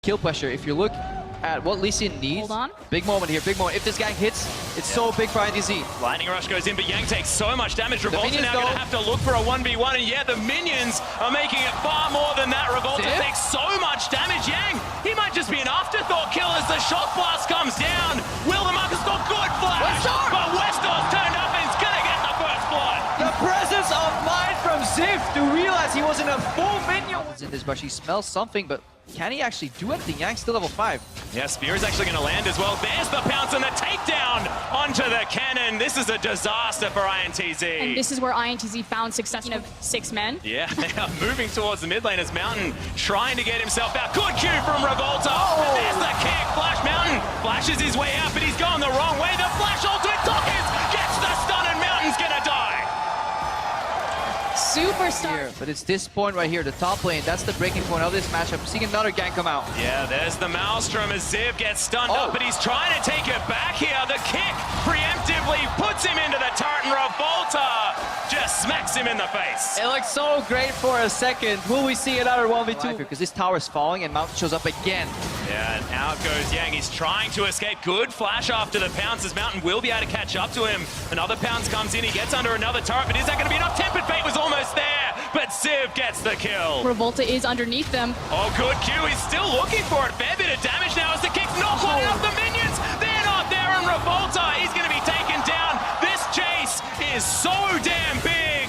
kill pressure. If you look at what Lee Sin needs, big moment here, big moment. If this gang hits, it's so big for INTZ. Lightning Rush goes in, but Yang takes so much damage. Revolta now going to have to look for a 1v1, and yeah, the minions are making it far more than that. Revolta takes so much damage. Yang, he might just be an afterthought kill as the shot blast comes down. Will the Marcus got good flash, but Westor's turned up and he's going to get the first blood. The presence of mind from Ziv to realize he was in a full minion. In this brush, he smells something, but can he actually do anything? Yang's still level 5. Yeah, Spear is actually going to land as well. There's the pounce and the takedown onto the cannon. This is a disaster for INTZ. And this is where INTZ found success of 6 men. Yeah, they are moving towards the mid lane as Mountain trying to get himself out. Good Q from Revolta. And there's the kick. Flash Mountain flashes his way out, but he's going the wrong way. The flash ultimate Dawkins gets the stun and Mountain's going to die. Superstar. But it's this point right here, the top lane. That's the breaking point of this matchup. Seeing another gang come out. Yeah, there's the Maelstrom as Ziv gets stunned up, but he's trying to take it back here. The kick preemptively puts him into the turret, and Revolta just smacks him in the face. It looks so great for a second. Will we see another 1v2? Because this tower is falling and Mountain shows up again. Yeah, and out goes Yang. He's trying to escape. Good flash after the pounce as Mountain will be able to catch up to him. Another pounce comes in. He gets under another turret, but is that going to be enough? Tempered Fate was almost there, but Ziv gets the kill. Revolta is underneath them. Oh, good Q. He's still looking for it. Fair bit of damage now as the kicks knock one out the minions. They're not there, and Revolta is going to be taken down. This chase is so damn big.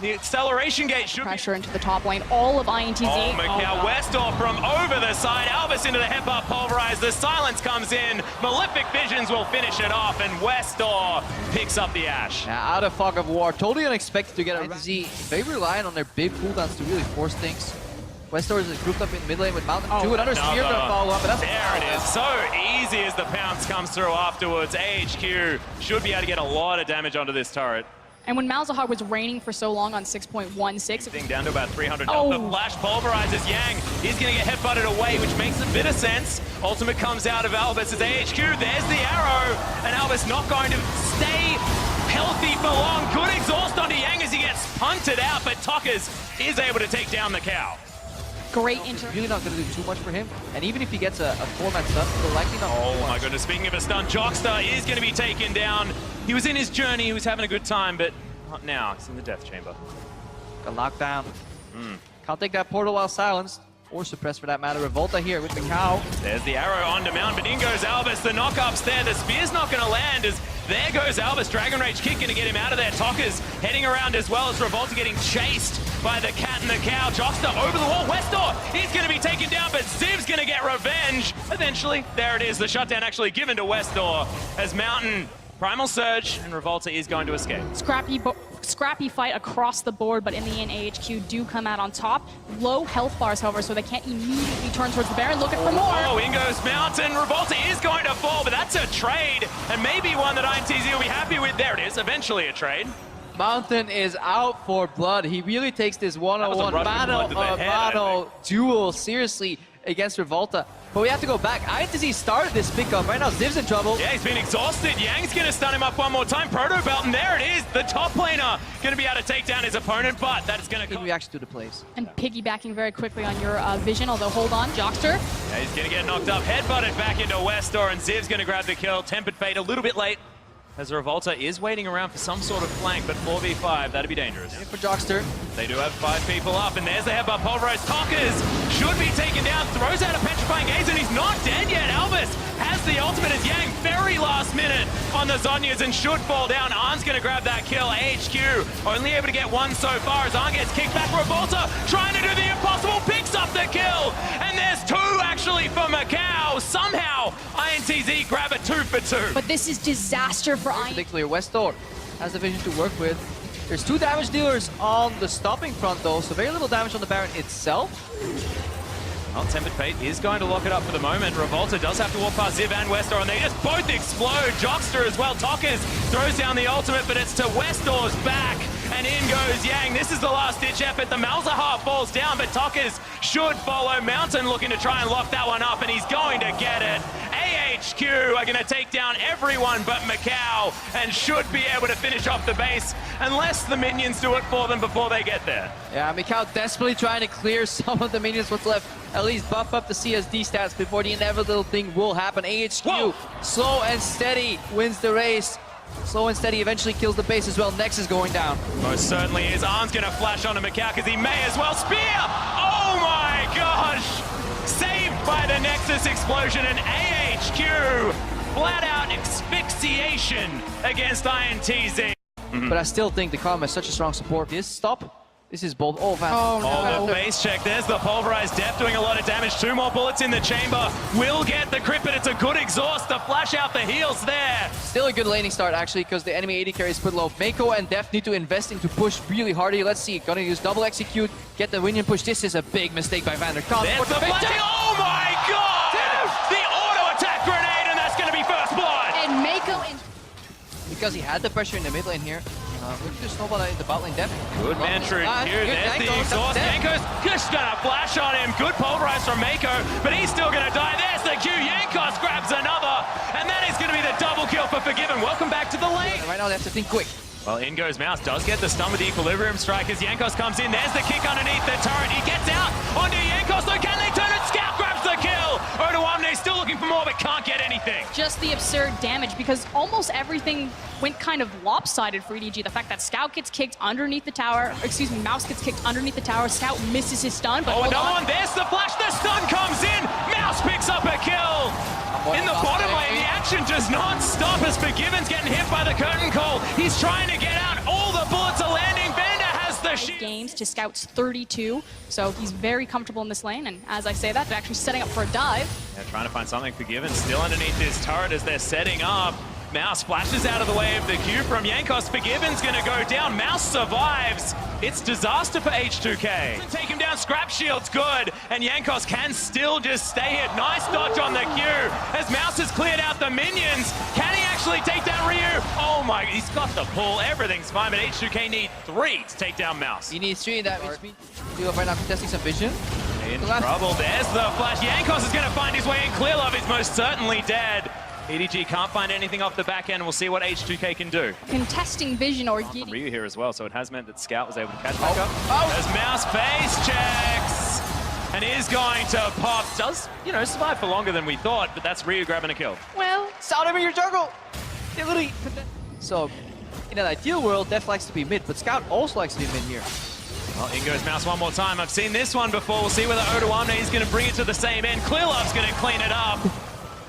The acceleration gate should pressure into the top lane. All of INTZ. Oh, Macau Westor from over the side. Albus into the headbutt pulverized. The silence comes in. Malefic Visions will finish it off, and Westor picks up the Ash. Now, out of Fog of War, totally unexpected to get a INTZ. Very reliant on their big cooldowns to really force things. Westor is grouped up in mid lane with Mountain. Another spear gonna follow up, but that's there it is. So easy as the pounce comes through afterwards. AHQ should be able to get a lot of damage onto this turret. And when Malzahar was reigning for so long on 6.16, down to about 300 health. The flash pulverizes Yang. He's going to get headbutted away, which makes a bit of sense. Ultimate comes out of Albus as AHQ. There's the arrow, and Albus not going to stay healthy for long. Good exhaust onto Yang as he gets punted out, but Tockers is able to take down the cow. Great really not going to do too much for him. And even if he gets a 4-man stun, he'll likely not. Oh my goodness, speaking of a stun, Jockster is going to be taken down. He was in his journey, he was having a good time, but not now. He's in the death chamber. Got locked down. Can't take that portal while silenced. Or suppressed for that matter. Revolta here with the cow. There's the arrow onto Mount, but in goes Albus. The knock-up's there. The spear's not going to land as there goes Albus. Dragon Rage kick going to get him out of there. Tockers heading around as well as Revolta getting chased by the cat and the cow. Jockster over the wall. Westor is going to be taken down, but Ziv's going to get revenge. Eventually, there it is. The shutdown actually given to Westor as Mountain Primal Surge and Revolta is going to escape. Scrappy fight across the board, but in the end, AHQ do come out on top. Low health bars, however, so they can't immediately turn towards the Baron looking for more. Oh, in goes Mountain. Revolta is going to fall, but that's a trade, and maybe one that INTZ will be happy with. There it is, eventually a trade. Mountain is out for blood. He really takes this one-on-one mano duel seriously against Revolta. But we have to go back. INTZ started this pickup. Right now, Ziv's in trouble. Yeah, he's been exhausted. Yang's going to stun him up one more time. Proto Belt, and there it is. The top laner going to be able to take down his opponent, but that is going to... Good reaction to the plays. And piggybacking very quickly on your vision, although hold on, Jockster. Yeah, he's going to get knocked up. Headbutted back into Westor, and Ziv's going to grab the kill. Tempered Fate a little bit late, as Revolta is waiting around for some sort of flank, but 4v5, that'd be dangerous. For Jockster. They do have 5 people up, and there's the headbutt pulverized. Tockers should be taken down, throws out a petrifying gaze, and he's not dead yet. Albus has the ultimate as Yang, very last minute on the Zonyas, and should fall down. Arn's gonna grab that kill. AHQ only able to get one so far as Arn gets kicked back. Revolta trying to do the impossible, picks up the kill, and there's 2 actually for Macau. Somehow, INTZ grab a 2 for 2. But this is disaster for INTZ. Particularly, Westor has the vision to work with. There's 2 damage dealers on the stopping front though, so very little damage on the Baron itself. Well, Tempered Fate is going to lock it up for the moment. Revolta does have to walk past Ziv and Westor, and they just both explode. Jockster as well. Tockers throws down the ultimate, but it's to Westor's back, and in goes Yang. This is the last-ditch effort. The Malzahar falls down, but Tockers should follow. Mountain looking to try and lock that one up, and he's going to get it. AHQ HQ are going to take down everyone but Macau and should be able to finish off the base unless the minions do it for them before they get there. Yeah, Macau desperately trying to clear some of the minions what's left. At least buff up the CSD stats before the inevitable thing will happen. AHQ, Whoa. slow and steady, wins the race. Slow and steady eventually kills the base as well. Nex is going down. Most certainly is. Arm's going to flash onto Macau because he may as well. Spear! Oh my gosh! Saved by the Nexus explosion and AHQ. Flat out asphyxiation against INTZ. But I still think the Calm has such a strong support. This stop, this is bold. Oh, man. Oh, Oh, no. the base check. There's the pulverized depth doing a lot of damage. 2 more bullets in the chamber. Will get the crit, but it's a good exhaust to flash out the heals there. Still a good laning start, actually, because the enemy AD carry is put low. Mako and Deft need to invest into push really hard here. Let's see. Gonna use double execute, get the minion push. This is a big mistake by Vander. There's the flashing. Oh my god! Dude. The auto attack grenade, and that's going to be first blood. And Mako in Because he had the pressure in the mid lane here. Looking to snowball in the bot lane Deft. Good man, true. Here, Good there's the Yanko, exhaust. Deft. Yanko's just gonna flash on him. Good pulverize from Mako, but he's still gonna die. There's the Q. Yankos grabs another, and that is gonna be the double kill for Forgiven. Welcome back to the lane. And right now they have to think quick. Well, in goes Mouse. Does get the stun with the equilibrium strike as Yankos comes in. There's the kick underneath the turret. He gets out onto Yankos. So can they turn it? Scout grabs the kill. Odoamne still looking for more, but can't get anything. just the absurd damage because almost everything went kind of lopsided for EDG. The fact that Scout gets kicked underneath the tower, excuse me, Mouse gets kicked underneath the tower, Scout misses his stun, but Oh, hold no on. one. There's the flash. The stun comes in. Mouse picks up a kill. In the bottom lane, the action does not stop as Forgiven's getting hit by the curtain call. He's trying to get out. All the bullets are landing. Vander has the shield. Games to Scout's 32, so he's very comfortable in this lane, and as I say that, they're actually setting up for a dive. Yeah, trying to find something. Forgiven still underneath this turret as they're setting up. Mouse flashes out of the way of the Q from Yankos. Forgiven's gonna go down. Mouse survives. It's disaster for H2K. Take him down. Scrap shield's good, and Yankos can still just stay hit. Nice dodge on the Q as Mouse has cleared out the minions. Can he actually take down Ryu? Oh my, he's got the pull. Everything's fine, but H2K need 3 to take down Mouse. He needs 3, that means Clearlove right now contesting some vision. In trouble. There's the flash. Yankos is gonna find his way in. Clearlove is most certainly dead. EDG can't find anything off the back end. We'll see what H2K can do. Contesting vision or getting... Ryu here as well, so it has meant that Scout was able to catch back up. Oh. As Mouse face checks and is going to pop. Does, you know, survive for longer than we thought, but that's Ryu grabbing a kill. Well, sound him in your jungle. They literally... So, in an ideal world, Def likes to be mid, but Scout also likes to be mid here. Well, in goes Mouse one more time. I've seen this one before. We'll see whether Odoamne is going to bring it to the same end. Clearlove's going to clean it up.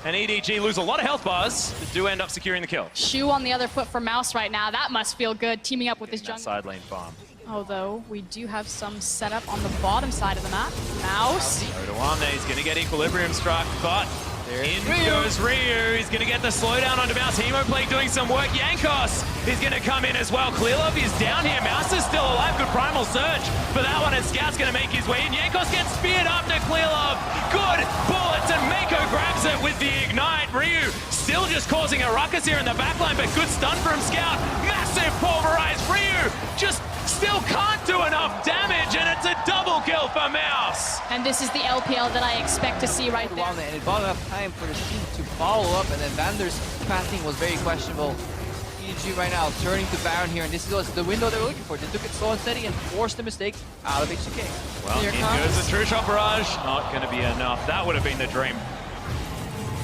And EDG lose a lot of health bars, but do end up securing the kill. Shoe on the other foot for Mouse right now. That must feel good, teaming up with his That jungle. side lane farm. Although, we do have some setup on the bottom side of the map. Mouse. Odoamne is going to get equilibrium struck, but in Ryu. goes Ryu. He's going to get the slowdown onto Mouse. Hemoplague doing some work. Yankos is going to come in as well. Clearlove is down here. Mouse is still alive. Good primal surge for that one, and Scout's going to make his way in. Yankos gets speared up to Clearlove. Good bullets, and Mako grabs it with the ignite. Ryu still just causing a ruckus here in the backline, but good stun from Scout. Massive pulverized. Ryu just still can't do enough damage, and it's a double kill for Mouse. And this is the LPL that I expect to see right there. And it bought enough time for the team to follow up, and then Vander's pathing was very questionable. EDG right now turning to Baron here, and this was the window they were looking for. They took it slow and steady and forced the mistakes out of H2K. Well, Here in comes goes the True Shot Barrage. Not going to be enough. That would have been the dream.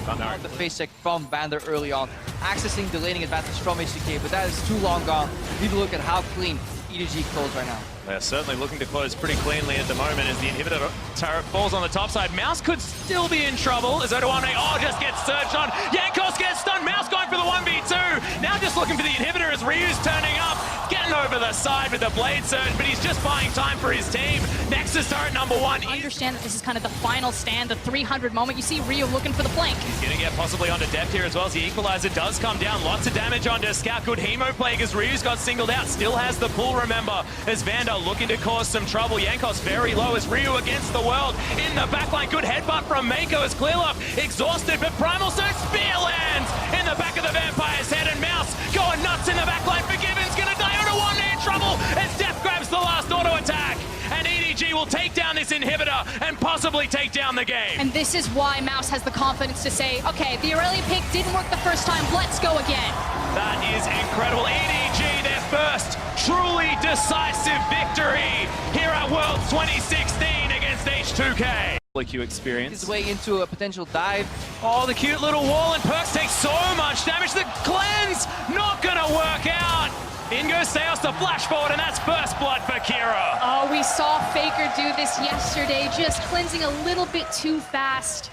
But no. the face check from Vander early on, accessing the laning advantage from H2K, but that is too long gone. Need to look at how clean EDG closed right now. They're certainly looking to close pretty cleanly at the moment as the inhibitor turret falls on the top side. Mouse could still be in trouble as Odoamne, just gets surged on. Yankos gets stunned. Mouse going for the 1v2. Now just looking for the inhibitor as Ryu's turning up. Getting over the side with the blade surge, but he's just buying time for his team. Nexus turret number 1. I understand that this is kind of the final stand, the 300 moment. You see Ryu looking for the flank. He's going to get possibly onto depth here as well as the equalizer does come down. Lots of damage onto Scout. Good Hemoplague as Ryu's got singled out. Still has the pull, remember, as Vander looking to cause some trouble. Yankos very low as Ryu against the world. In the backline, good headbutt from Mako as Clearlove exhausted, but Primal Surge spear lands in the back of the Vampire's head, and Mouse going nuts in the backline. Forgiven's going to die. Odoamne in trouble as Death grabs the last auto attack, and EDG will take down this inhibitor and possibly take down the game. And this is why Mouse has the confidence to say, okay, the Aurelia pick didn't work the first time, let's go again. That is incredible. EDG, their first truly decisive victory here at Worlds 2016 against H2K. Q experience. His way into a potential dive. Oh, the cute little wall, and Perks takes so much damage. The cleanse not gonna work out. In goes Seos to flash forward, and that's first blood for Kira. Oh, we saw Faker do this yesterday, just cleansing a little bit too fast.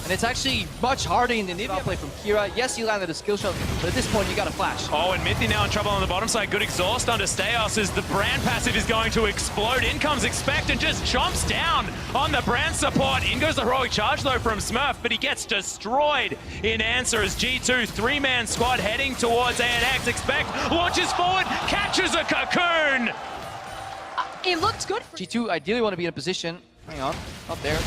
And it's actually much harder in the Nivea play from Kira. Yes, he landed a skill shot, but at this point, you got to flash. Oh, and Mithy now in trouble on the bottom side. Good exhaust onto Steos as the Brand passive is going to explode. In comes Expect and just jumps down on the Brand support. In goes the heroic charge, though, from Smurf, but he gets destroyed in answer as G2, three-man squad heading towards ANX. Expect launches forward, catches a cocoon. It looked good for G2 ideally want to be in a position. Hang on, up there.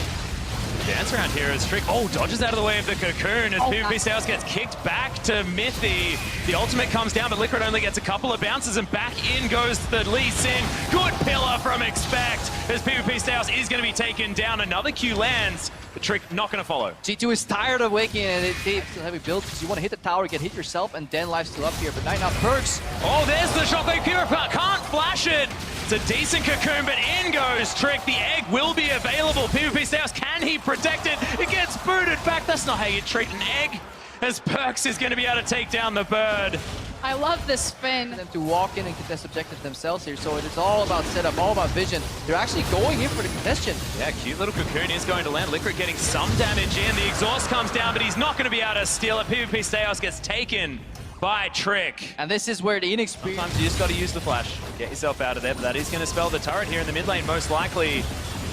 Dance around here is Trick. Oh, dodges out of the way of the cocoon as PvP Styles gets kicked back to Mithy. The ultimate comes down, but Liquid only gets a couple of bounces, and back in goes the Lee Sin. Good pillar from Expect as PvP Styles is going to be taken down. Another Q lands. The Trick not going to follow. G2 is tired of waking, and they still heavy build because you want to hit the tower, get hit yourself, and then life's still up here. But now Perks. Oh, there's the shockwave Kira, can't flash it. It's a decent cocoon, but in goes Trick. The egg will be available. PvP Styles, can he protect it? It gets booted back. That's not how you treat an egg. As Perks is going to be able to take down the bird. I love the spin. For them to walk in and contest objectives themselves here, so it is all about setup, all about vision. They're actually going in for the congestion. Yeah, cute little cocoon is going to land. Liquid getting some damage in. The exhaust comes down, but he's not going to be able to steal it. PvP Styles gets taken by Trick. And this is where the inexperience... Sometimes you just got to use the flash. Get yourself out of there, but that is going to spell the turret here in the mid lane, most likely.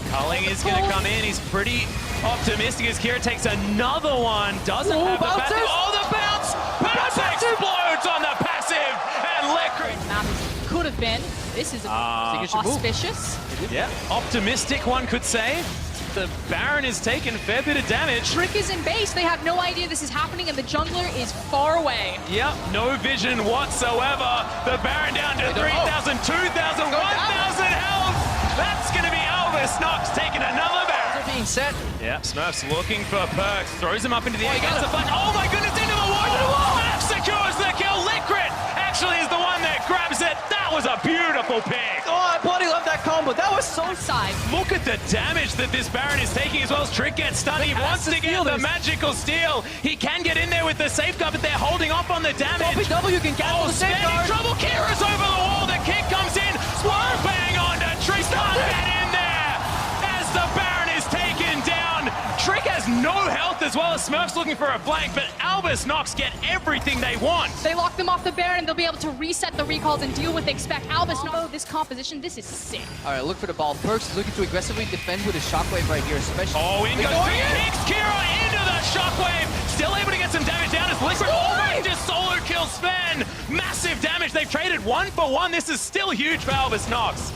Culling is going to come in. He's pretty optimistic as Kira takes another one. Doesn't have the passive. Oh, the bounce! Bounce explodes on the passive, and Liquid. Map could have been. This is auspicious. Yeah, optimistic one could say. The Baron is taking a fair bit of damage. Trick is in base. They have no idea this is happening, and the jungler is far away. Yep, no vision whatsoever. The Baron down to 3,000, 2,000, 1,000 health. That's going to be Elvis Knox taking another Baron. Being set. Yeah, Smurf's looking for Perks. Throws him up into the air. Gets the flash. Oh my goodness, into the wall. Smurf secures the kill. Liquid actually is the one that grabs it. That was a beautiful pick. Oh, I bloody love that combo. That was so side. Look at the damage that this Baron is taking as well as Trick gets stunned. He wants to get the magical steal. He can get in there with the safeguard, but they're holding off on the damage. W can cancel the safeguard. Trouble. Kira's over the wall. The kick comes in. Swerve bang on to Trick. Can't get in there as the Baron is taken down. Trick has no health as well as Smurf's looking for a flank, but Albus Nox get everything they want. They lock them off the Baron, and they'll be able to reset the recalls and deal with Expect. Albus Nox, this composition, this is sick. All right, look for the ball. Perks is looking to aggressively defend with his shockwave right here, especially. Oh, in goes kicks Kira into the shockwave. Still able to get some damage down as Liquid already just solo kills Sven. Massive damage. They've traded 1-for-1. This is still huge for Albus Nox.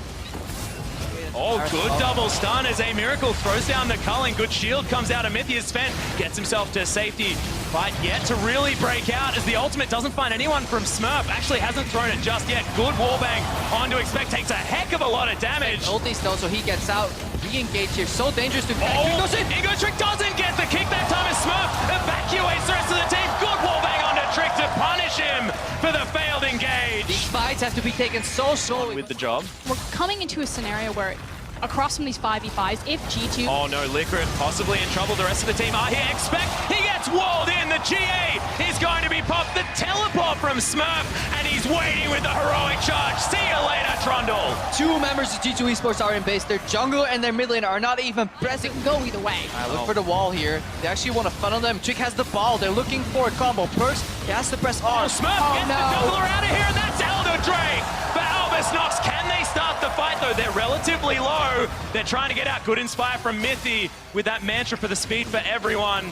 Oh, good double stun as A Miracle throws down the Culling. Good shield comes out of Mithy as Sven gets himself to safety. But yet to really break out as the ultimate doesn't find anyone from Smurf. Actually hasn't thrown it just yet. Good wallbang onto Expect. Takes a heck of a lot of damage. Ulti stone, so he gets out. Re-engage here. So dangerous to connect. Ego Trick doesn't get the kick that time as Smurf evacuates the rest of the team. Good wallbang onto Trick to punish him for the failed engage. These fights have to be taken so slowly. With the job. We're coming into a scenario where across from these 5v5s, if G2... Oh no, Liquid possibly in trouble. The rest of the team are here. Expect, he gets walled in. The GA is going to be popped. The teleport from Smurf, and he's waiting with the heroic charge. See you later, Trundle. Two members of G2 Esports are in base. Their jungler and their mid laner are not even pressing. It can go either way. All right, look for the wall here. They actually want to funnel them. Trick has the ball. They're looking for a combo. Perks, he has to press R. Oh, Smurf gets the jungler out of here, and that's Elder Drake. For Albus Nox, can they start the fight though? They're relatively low. They're trying to get out. Good inspire from Mithy with that mantra for the speed for everyone.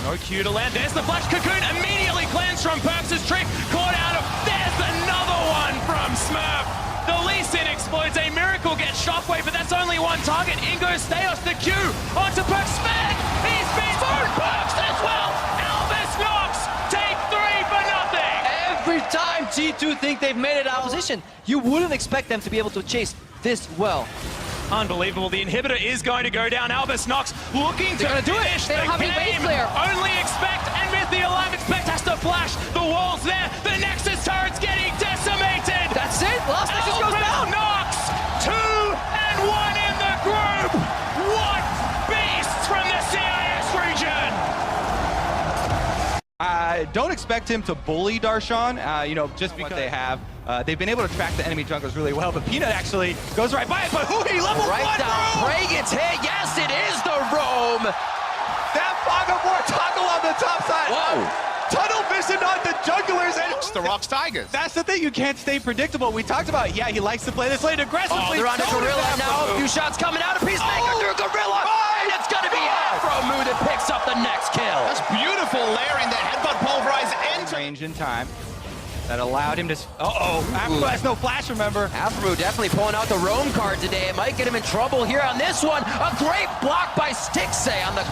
No Q to land. There's the flash. Cocoon immediately cleansed from Perks' Trick. Caught out of. There's another one from Smurf. The Lee Sin explodes. A Miracle gets shockwave, but that's only one target. In goes Theos. The Q onto Perks. Sven! He's been through Perks as well. Albus Nox take 3 for nothing. Every time G2 think they've made it out of position, you wouldn't expect them to be able to chase this well. Unbelievable. The inhibitor is going to go down. Albus Nox looking to finish They don't have the any wave game. clear. Only Expect and with the alarm, Expect has to flash. The wall's there. The Nexus turret's getting decimated. That's it. Last Nexus goes down. Nox, 2 and 1 in the group. What beasts from the CIS region. I don't expect him to bully Darshan, just because they have. They've been able to track the enemy junglers really well, but Peanut actually goes right by it, but Huhi level Right 1 down. roam! Prey gets hit. Yes, it is the roam. That Fogavore toggle on the top side. Whoa. Tunnel vision on the junglers, and It's the Rocks Tigers. that's the thing, you can't stay predictable. We talked about, he likes to play this lane aggressively. Oh, they're on to So does Gorilla now. A Afro. few shots coming out of Peacemaker through Gorilla. And it's going to be Afro that picks up the next kill. That's beautiful layering that headbutt pulverize into Range in time. That allowed him to... Afro has no flash, remember? Afro definitely pulling out the roam card today. It might get him in trouble here on this one. A great block by Stixay on the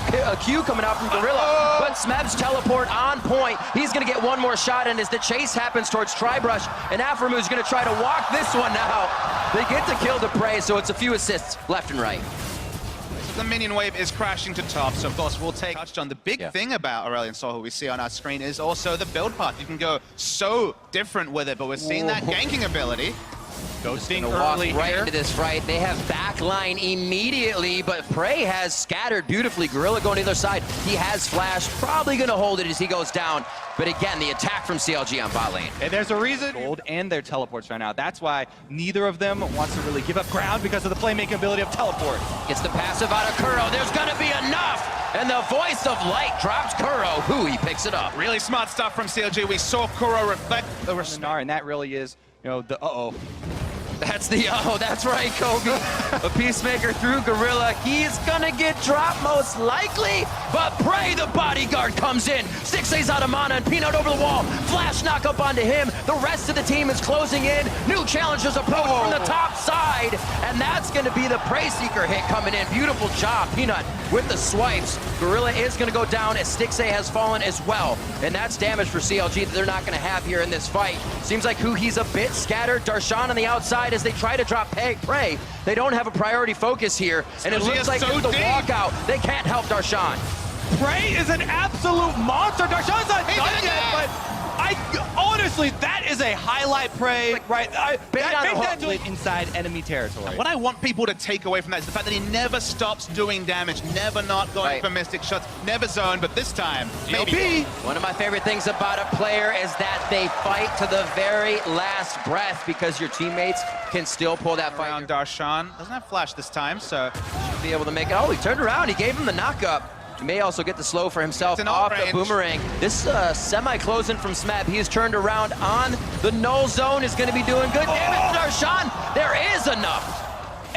Q coming out from Gorilla. But Smeb's teleport on point. He's going to get one more shot, and as the chase happens towards Tribrush, and Afromu's going to try to walk this one now. They get to kill the Prey, so it's a few assists left and right. the minion wave is crashing to top, so of course we'll take touched on. The big thing about Aurelion Sol, who we see on our screen, is also the build path. You can go so different with it, but we're seeing that ganking ability. Ghosting Walk early right here. into this fight. They have backline immediately, but Prey has scattered beautifully. Gorilla going to the other side. He has flash, probably going to hold it as he goes down. But again, the attack from CLG on bot lane. And there's a reason gold and their teleports right now. That's why neither of them wants to really give up ground because of the playmaking ability of teleport. Gets the passive out of Kuro. There's going to be enough. And the voice of light drops Kuro. Who he picks it up. Really smart stuff from CLG. We saw Kuro reflect the Nanar, and that really is, you know, the That's the that's right, Kobe. A Peacemaker through Gorilla. He's gonna get dropped most likely, but Prey, the bodyguard, comes in. Stixay's out of mana and Peanut over the wall. Flash knock up onto him. The rest of the team is closing in. New challengers approach from the top side, and that's gonna be the Prey Seeker hit coming in. Beautiful job, Peanut, with the swipes. Gorilla is gonna go down as Stixay has fallen as well, and that's damage for CLG that they're not gonna have here in this fight. Seems like he's a bit scattered. Darshan on the outside as they try to drop Prey. They don't have a priority focus here, and it looks like so with the deep. walkout, they can't help Darshan. Prey is an absolute monster. Darshan's not done yet, but honestly, that is a highlight Prey, right? Bait on Make the that hook. do it inside enemy territory. What I want people to take away from that is the fact that he never stops doing damage, never not going Right. for Mystic shots, never zone, but this time, maybe. One of my favorite things about a player is that they fight to the very last breath because your teammates can still pull that fight. Around Darshan. Doesn't have flash this time, so Be able to make it. Oh, he turned around. He gave him the knock-up. He may also get the slow for himself It's an off the alt-range. boomerang. This semi-closing from Smeb. He's turned around on the null zone. Is going to be doing good damage to Darshan. There is enough.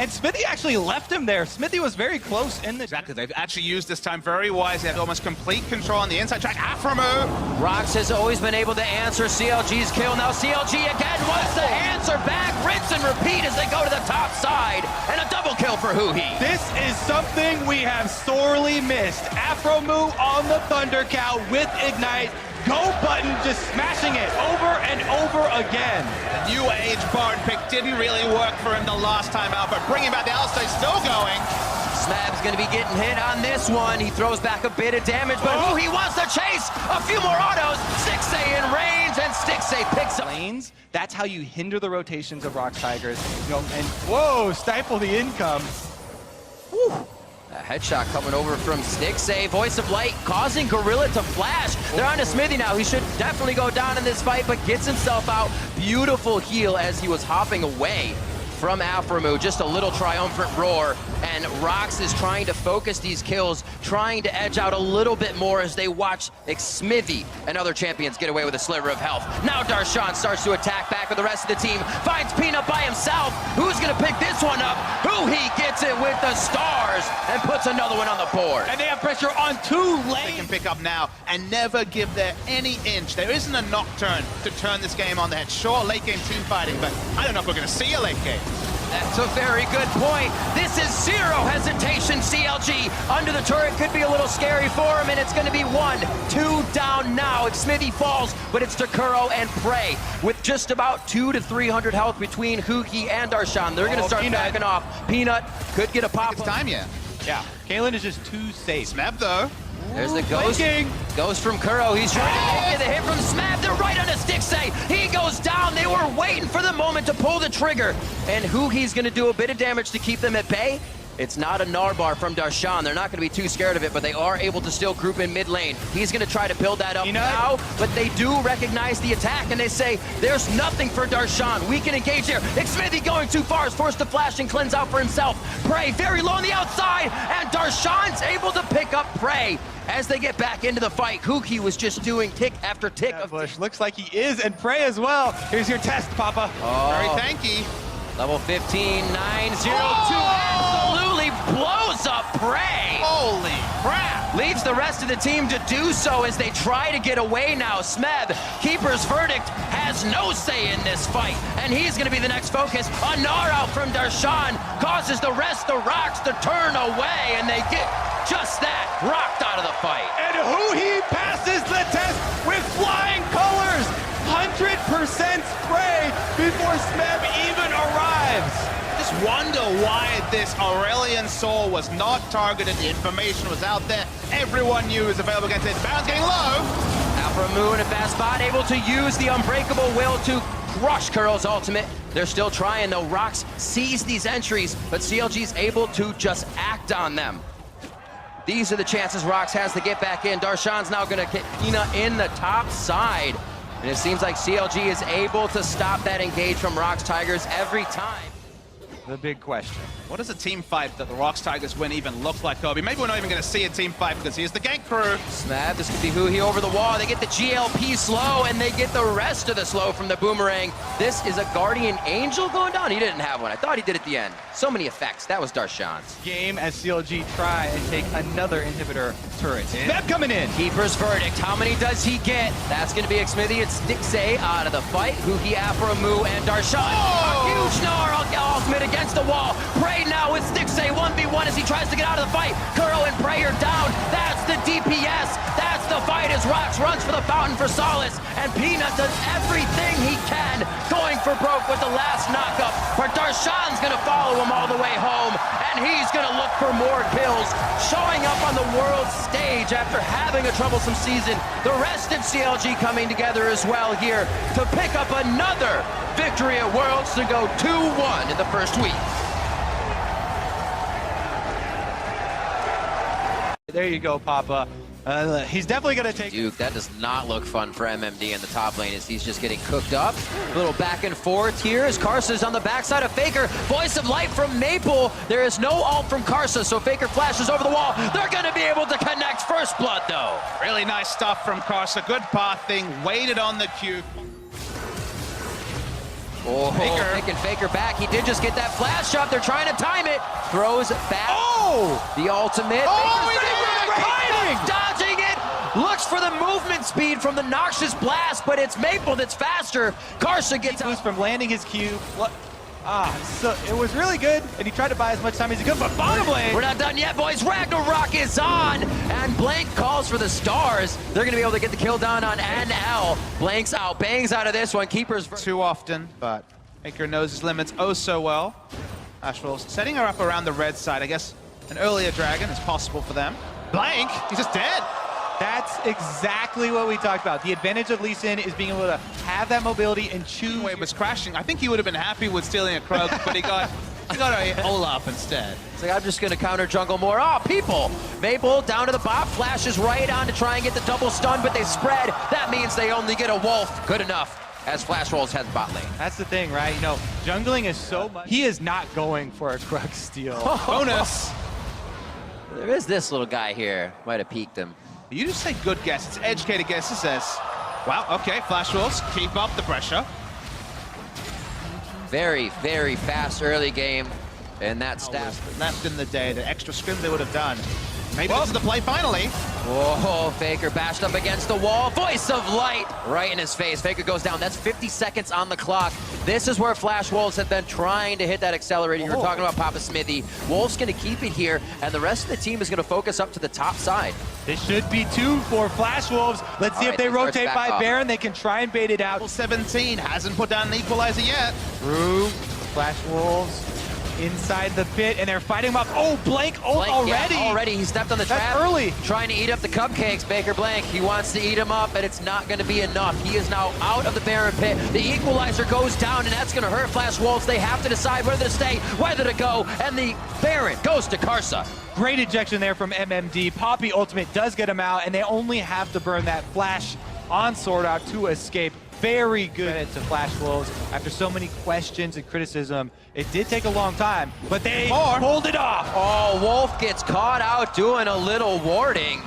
And Smithy actually left him there. Smithy was very close in the... exactly, they've actually used this time very wisely. They have almost complete control on the inside track. Aframu! Rox has always been able to answer CLG's kill. Now CLG again wants to answer back. Rinse and repeat as they go to the top side. And a double kill for Huhi. This is something we have sorely missed. Afromu on the Thunder Cow with Ignite. Go button, just smashing it over and over again. The new age Bard pick didn't really work for him the last time out, but bringing back the Alistar, still going. Smab's going to be getting hit on this one. He throws back a bit of damage, but Huhi wants to chase a few more autos. Stixay in range, and Stixay picks up. Lanes, that's how you hinder the rotations of Rock Tigers. You know, and whoa, stifle the income. Whew. A headshot coming over from Stixay. Voice of Light causing Gorilla to flash. They're on to Smithy now. He should definitely go down in this fight, but gets himself out. Beautiful heal as he was hopping away from Aframu. Just a little triumphant roar. And Rox is trying to focus these kills, trying to edge out a little bit more as they watch Smithy and other champions get away with a sliver of health. Now Darshan starts to attack back with the rest of the team. Finds Peanut by himself. Who's going to pick this one up? He gets it with the stars and puts another one on the board. And they have pressure on two They lanes. can pick up now and never give there any inch. There isn't a Nocturne to turn this game on the head. Sure, late game team fighting, but I don't know if we're going to see a late game. That's a very good point. This is zero hesitation, CLG. Under the turret could be a little scary for him, and it's going to be 1-2 down now. If Smithy falls, but it's Takuro and Prey. With just about 200 to 300 health between Huki and Darshan. They're going to start backing off. Peanut could get a pop. It's time yet. Yeah, Kalen is just too safe. Smeb though. There's the ghost. Ghost from Kuro. He's trying to get the hit from Smab. They're right on his stick say. He goes down. They were waiting for the moment to pull the trigger. And Huki's going to do a bit of damage to keep them at bay. It's not a Narbar from Darshan. They're not going to be too scared of it, but they are able to still group in mid lane. He's going to try to build that up now, but they do recognize the attack, and they say, there's nothing for Darshan. We can engage here. Xmithy going too far is forced to flash and cleanse out for himself. Prey very low on the outside, and Darshan's able to pick up Prey. As they get back into the fight, Huki was just doing tick after tick of Bush looks like he is, and Prey as well. Here's your test, Papa. Very thanky. Level 15, 902, absolutely blows up Prey. Holy crap. Leaves the rest of the team to do so as they try to get away now. Smeb, Keeper's Verdict, has no say in this fight, and he's going to be the next focus. A Gnar out from Darshan causes the rest of Rocks to turn away, and they get just that, rocked out of the fight. And he passes the test with flying colors. 100% spray before Smeb even arrives. Just wonder why this Aurelion Soul was not targeted. The information was out there. Everyone knew it was available against it. Bounce getting low. Alpha in a fast spot, able to use the Unbreakable Will to crush Kuro's ultimate. They're still trying though. Rocks sees these entries, but CLG's able to just act on them. These are the chances Rocks has to get back in. Darshan's now gonna get Peanut in the top side. And it seems like CLG is able to stop that engage from Rocks Tigers every time. The big question. What does a team fight that the Rocks Tigers win even look like, Kobe? Maybe we're not even going to see a team fight because here's the gank crew. Smab, this could be Huhi over the wall. They get the GLP slow, and they get the rest of the slow from the Boomerang. This is a Guardian Angel going down? He didn't have one. I thought he did at the end. So many effects. That was Darshan's. Game as CLG try and take another inhibitor turret. Smeb coming in. Keeper's Verdict. How many does he get? That's going to be Xmithy. It's Stixay out of the fight. Huhi, Afromu, and Darshan. A huge Gnar ultimate against the wall. Prey now with Stixay 1v1 as he tries to get out of the fight. Kuro and Prey are down. That's the DPS. That's the fight as Rocks runs for the fountain for solace. And Peanut does everything he can, going for broke with the last knockup. But Darshan's going to follow him all the way home, and he's going to look for more kills. Showing up on the world stage after having a troublesome season. The rest of CLG coming together as well here to pick up another victory at Worlds to go 2-1 in the first week. There you go, Papa. He's definitely going to take Duke, that does not look fun for MMD in the top lane as he's just getting cooked up. A little back and forth here as Karsa's on the backside of Faker. Voice of Light from Maple. There is no ult from Karsa, so Faker flashes over the wall. They're going to be able to connect first blood, though. Really nice stuff from Karsa. Good pathing. Waited on the cue. Oh, taking Faker back. He did just get that flash up. They're trying to time it. Throws back. Oh! The ultimate. Oh, he did great timing! Dodging it. Looks for the movement speed from the Noxious Blast, but it's Maple that's faster. Karsa gets out. From landing his Q. So it was really good, and he tried to buy as much time as he could, but bottom lane. We're not done yet, boys. Ragnarok is on, and Blank calls for the stars. They're going to be able to get the kill down on NL. Blank's out, bangs out of this one. Keeper's Too often, but Faker knows his limits oh so well. Asheville's setting her up around the red side. I guess an earlier dragon is possible for them. Blank, he's just dead. That's exactly what we talked about. The advantage of Lee Sin is being able to have that mobility and choose. Wave was crashing. I think he would have been happy with stealing a Krug, but he got a Olaf instead. It's like, I'm just going to counter jungle more. Oh, people! Maple down to the bot, flashes right on to try and get the double stun, but they spread. That means they only get a wolf. Good enough as Flash rolls head bot lane. That's the thing, right? You know, jungling is so much. He is not going for a Krug steal. Bonus. There is this little guy here. Might have peeked him. You just say good guess. It's educated guess. It says, wow, okay, Flash rolls. Keep up the pressure. Very, very fast early game. And that stat. Left in the day, the extra scrims they would have done. Maybe this is the play finally. Whoa, Faker bashed up against the wall. Voice of light right in his face. Faker goes down. That's 50 seconds on the clock. This is where Flash Wolves have been trying to hit that accelerator. You were talking about Papa Smithy. Wolves going to keep it here, and the rest of the team is going to focus up to the top side. This should be 2 for Flash Wolves. Let's see if they rotate by Baron. They can try and bait it out. 17 hasn't put down an equalizer yet. Through Flash Wolves inside the pit, and they're fighting him up. Oh, Blank already. Yeah, already. He stepped on the trap. That's early. Trying to eat up the cupcakes, Baker Blank. He wants to eat them up, and it's not going to be enough. He is now out of the Baron pit. The equalizer goes down, and that's going to hurt Flash Wolves. They have to decide whether to stay, whether to go, and the Baron goes to Karsa. Great ejection there from MMD. Poppy ultimate does get him out, and they only have to burn that flash on Sword Out to escape. Very good to Flash Wolves. After so many questions and criticism, it did take a long time, but they pulled it off. Oh, Wolf gets caught out doing a little warding.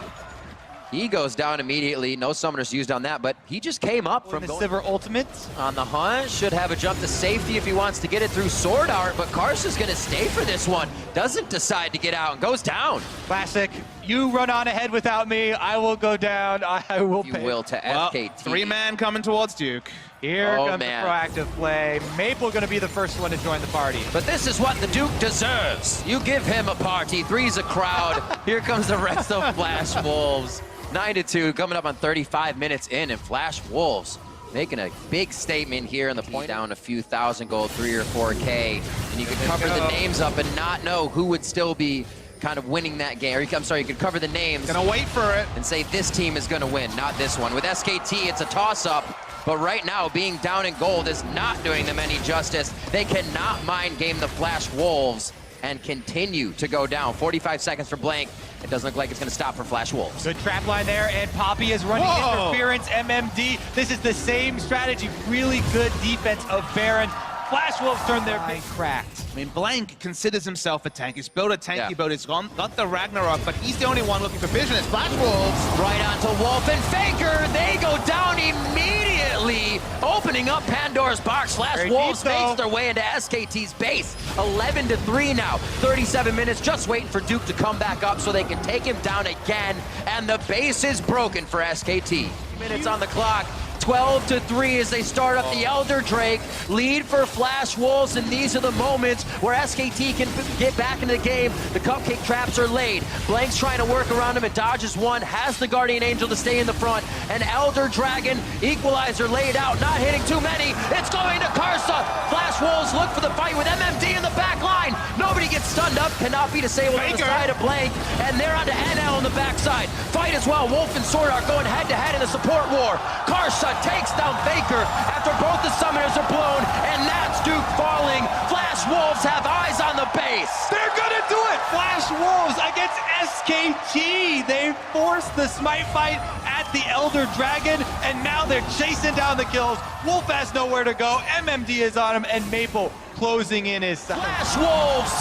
He goes down immediately. No summoners used on that, but he just came up from the Sivir ultimate. On the hunt, should have a jump to safety if he wants to get it through Sword Art, but Karsa's gonna stay for this one. Doesn't decide to get out and goes down. Classic. You run on ahead without me. I will go down. I will pay. You will to SKT. 3-man coming towards Duke. Here comes the proactive play. Maple going to be the first one to join the party. But this is what the Duke deserves. You give him a party. 3's a crowd. Here comes the rest of Flash Wolves. 9-2 coming up on 35 minutes in, and Flash Wolves making a big statement here in the point down a few thousand gold, 3 or 4K. And you could cover the names up and not know who would still be kind of winning that game. Or I'm sorry, you could cover the names. Gonna wait for it. And say this team is gonna win, not this one. With SKT, it's a toss-up. But right now, being down in gold is not doing them any justice. They cannot mind game the Flash Wolves and continue to go down. 45 seconds for Blank. It doesn't look like it's going to stop for Flash Wolves. Good trap line there, and Poppy is running interference. MMD, this is the same strategy. Really good defense of Baron. Flash Wolves turn their big cracked. I mean, Blank considers himself a tank. He's built a tanky boat. He's got the Ragnarok, but he's the only one looking for vision. It's Flash Wolves. Right onto Wolf and Faker. They go down immediately, opening up Pandora's box. Flash Wolves makes their way into SKT's base. 11-3 now. 37 minutes, just waiting for Duke to come back up so they can take him down again. And the base is broken for SKT. Minutes on the clock. 12-3 as they start up the Elder Drake. Lead for Flash Wolves, and these are the moments where SKT can get back into the game. The cupcake traps are laid. Blank's trying to work around him and dodges one, has the Guardian Angel to stay in the front. And Elder Dragon, equalizer laid out, not hitting too many. It's going to Karsa. Flash Wolves look for the fight with MMD in the back line. Nobody gets stunned up, cannot be disabled on the side of Blank. And they're onto NL on the backside. Fight as well. Wolf and Sword are going head-to-head in the support war. Karsa takes down Faker after both the summoners are blown, and that's Duke falling. Flash Wolves have eyes on the base. They're gonna do it! Flash Wolves against SKT. They forced the smite fight at the Elder Dragon, and now they're chasing down the kills. Wolf has nowhere to go. MMD is on him, and Maple closing in his side. Flash Wolves,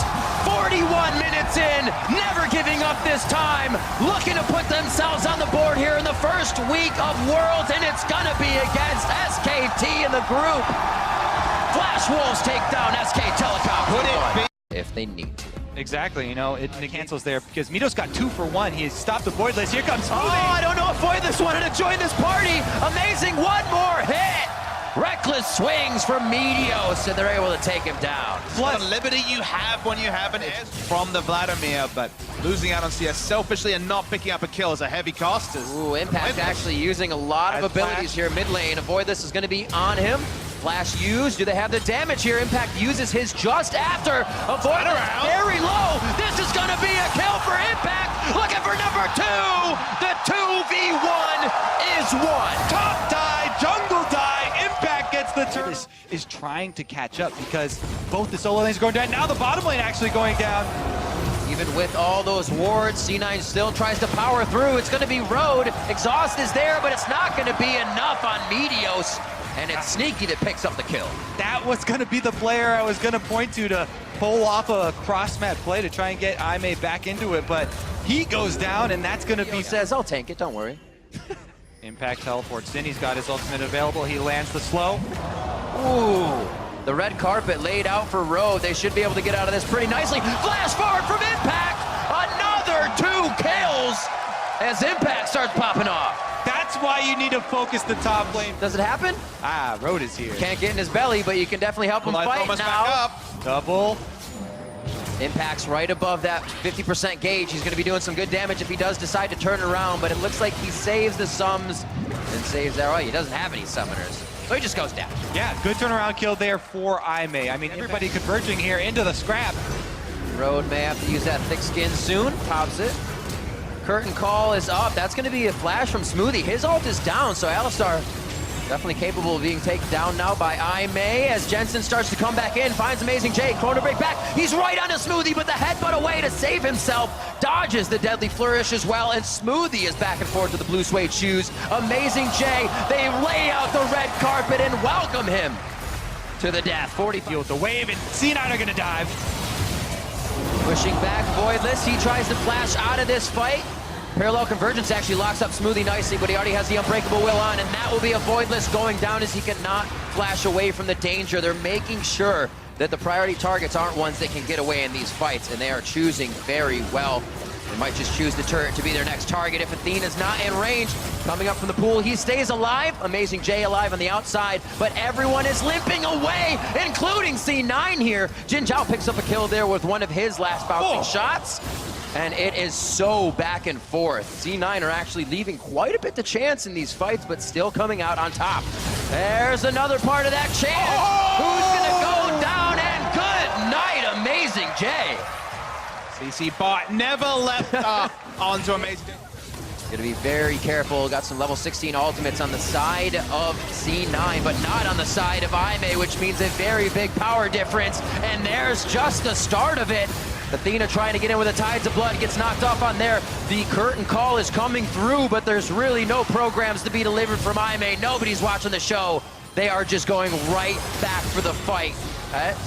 41 minutes in, never giving up this time, looking to put themselves on the board here in the first week of Worlds, and it's gonna be against SKT in the group. Flash Wolves take down SK Telecom. Could it be? If they need to. Exactly, you know, it cancels there because Mitos got 2 for 1. He has stopped the Voidless. Here comes Smoothie. Oh, I don't know if Voidless wanted to join this party. Amazing, one more hit. Reckless swings from Meteos, and they're able to take him down. Plus, the liberty you have when you have an air from the Vladimir, but losing out on CS selfishly and not picking up a kill is a heavy cost. Ooh, Impact actually using a lot of abilities here mid lane. Avoid this is going to be on him. Flash used. Do they have the damage here? Impact uses his just after. Avoid very low. This is going to be a kill for Impact. Looking for number 2. The 2v1 is won. Top die, jungle die. Impact gets the turn. Is trying to catch up because both the solo lanes are going down. Now the bottom lane actually going down. Even with all those wards, C9 still tries to power through. It's going to be Road. Exhaust is there, but it's not going to be enough on Meteos. And it's Sneaky that picks up the kill. That was going to be the player I was going to point to pull off a cross-mat play to try and get Imay back into it, but he goes down, and that's going to be... He says, I'll tank it, don't worry. Impact teleports in. He's got his ultimate available. He lands the slow. Ooh. The red carpet laid out for Road. They should be able to get out of this pretty nicely. Flash forward from Impact. Another 2 kills as Impact starts popping off. That's why you need to focus the top lane. Does it happen? Ah, Road is here. Can't get in his belly, but you can definitely help him fight Almost now. back up. Double. Impact's right above that 50% gauge. He's going to be doing some good damage if he does decide to turn around, but it looks like he saves the sums and saves that. Oh, he doesn't have any summoners, so he just goes down. Yeah, good turnaround kill there for Imay. I mean, everybody converging here into the scrap. Road may have to use that thick skin soon. Pops it. Curtain call is up. That's going to be a flash from Smoothie. His ult is down, so Alistar definitely capable of being taken down now by Imay as Jensen starts to come back in, finds Amazing J, corner break back. He's right onto Smoothie, but the headbutt away to save himself. Dodges the deadly flourish as well, and Smoothie is back and forth to the blue suede shoes. Amazing J, they lay out the red carpet and welcome him to the death. 40 Deal with the wave, and C9 are gonna dive. Pushing back, Voidless, he tries to flash out of this fight. Parallel Convergence actually locks up Smoothie nicely, but he already has the Unbreakable Will on, and that will be a Voidless going down as he cannot flash away from the danger. They're making sure that the priority targets aren't ones that can get away in these fights, and they are choosing very well. They might just choose the turret to be their next target if Athena's not in range. Coming up from the pool, he stays alive. Amazing J alive on the outside, but everyone is limping away, including C9 here. Jin Zhao picks up a kill there with one of his last bouncing shots. And it is so back and forth. C9 are actually leaving quite a bit to chance in these fights, but still coming out on top. There's another part of that chance. Who's gonna go down? And good night, Amazing J. CC bot never left onto Amazing J. Gonna be very careful. Got some level 16 ultimates on the side of C9, but not on the side of Imay, which means a very big power difference. And there's just the start of it. Athena trying to get in with the Tides of Blood, gets knocked off on there. The curtain call is coming through, but there's really no programs to be delivered from Imay. Nobody's watching the show. They are just going right back for the fight.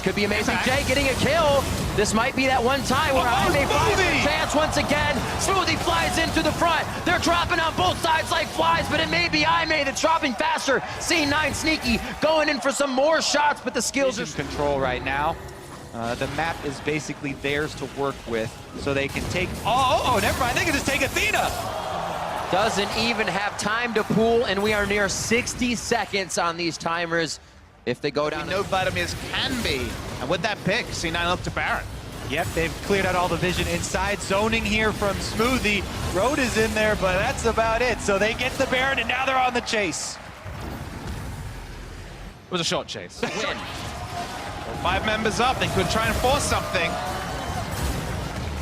Could be Amazing J getting a kill. This might be that one time where Imay finds a chance once again. Smoothie flies into the front. They're dropping on both sides like flies, but it may be Imay that's dropping faster. C9 sneaky, going in for some more shots, but the skills are control right now. The map is basically theirs to work with, so they can take... Oh, never mind. They can just take Athena. Doesn't even have time to pool, and we are near 60 seconds on these timers. If they go down... No Vladimirs can be. And with that pick, C9 look to Baron. Yep, they've cleared out all the vision inside. Zoning here from Smoothie. Road is in there, but that's about it. So they get the Baron, and now they're on the chase. It was a short chase. Win. 5 members up, they could try and force something.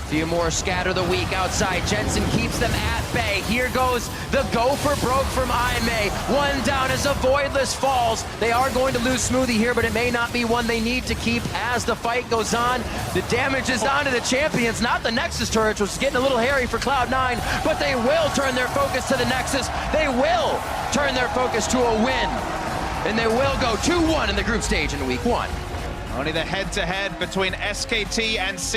Few more scatter the weak outside. Jensen keeps them at bay. Here goes the go for broke from Imay. One down as a Voidless falls. They are going to lose Smoothie here, but it may not be one they need to keep as the fight goes on. The damage is on to the champions, not the Nexus turret, which is getting a little hairy for Cloud9, but they will turn their focus to the Nexus. They will turn their focus to a win. And they will go 2-1 in the group stage in week 1. Only the head-to-head between SKT and C.